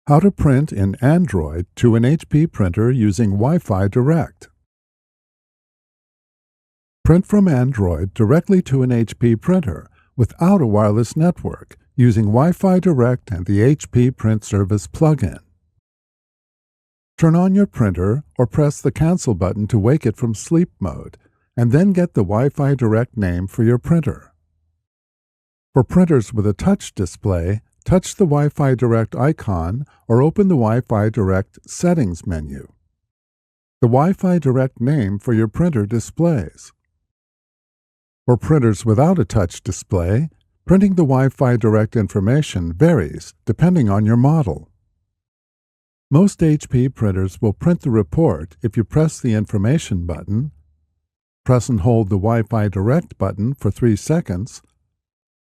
How to print in Android to an HP printer using Wi-Fi Direct. Print from Android directly to an HP printer without a wireless network using Wi-Fi Direct and the HP Print Service plugin. Turn on your printer or press the Cancel button to wake it from sleep mode, and then get the Wi-Fi Direct name for your printer. For printers with a touch display, touch the Wi-Fi Direct icon or open the Wi-Fi Direct Settings menu. The Wi-Fi Direct name for your printer displays. For printers without a touch display, printing the Wi-Fi Direct information varies depending on your model. Most HP printers will print the report if you press the Information button, press and hold the Wi-Fi Direct button for 3 seconds,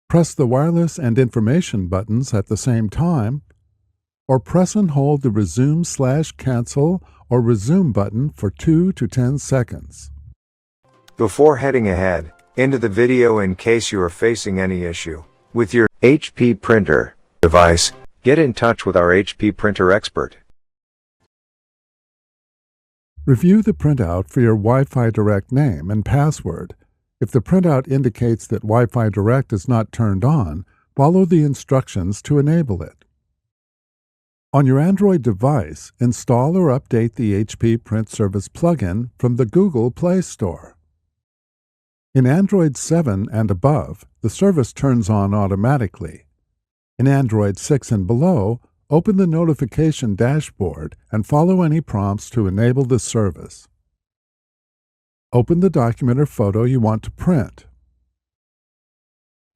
press the Wireless and Information buttons at the same time, or press and hold the Resume/Cancel or Resume button for 2 to 10 seconds. Before heading ahead into the video, in case you are facing any issue with your HP printer device, get in touch with our HP printer expert. Review the printout for your Wi-Fi Direct name and password. If the printout indicates that Wi-Fi Direct is not turned on, follow the instructions to enable it. On your Android device, install or update the HP Print Service plugin from the Google Play Store. In Android 7 and above, the service turns on automatically. In Android 6 and below, open the notification dashboard and follow any prompts to enable the service. Open the document or photo you want to print.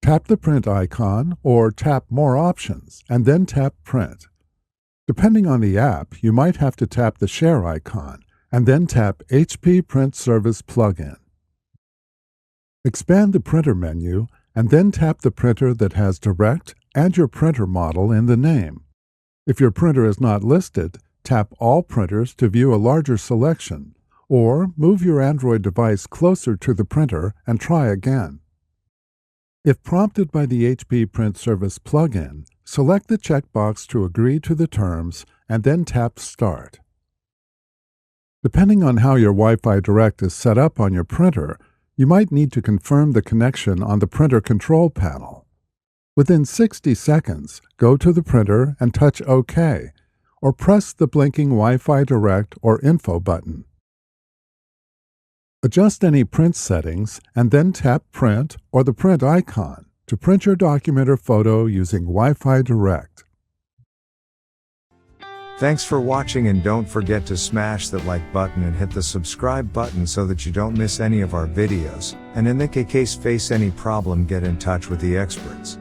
Tap the print icon or tap More Options and then tap Print. Depending on the app, you might have to tap the Share icon and then tap HP Print Service plugin. Expand the printer menu and then tap the printer that has Direct and your printer model in the name. If your printer is not listed, tap All Printers to view a larger selection, or move your Android device closer to the printer and try again. If prompted by the HP Print Service plugin, select the checkbox to agree to the terms and then tap Start. Depending on how your Wi-Fi Direct is set up on your printer, you might need to confirm the connection on the printer control panel. Within 60 seconds, go to the printer and touch OK, or press the blinking Wi-Fi Direct or Info button. Adjust any print settings and then tap Print or the print icon to print your document or photo using Wi-Fi Direct. Thanks for watching, and don't forget to smash that like button and hit the subscribe button so that you don't miss any of our videos. And in the case face any problem, get in touch with the experts.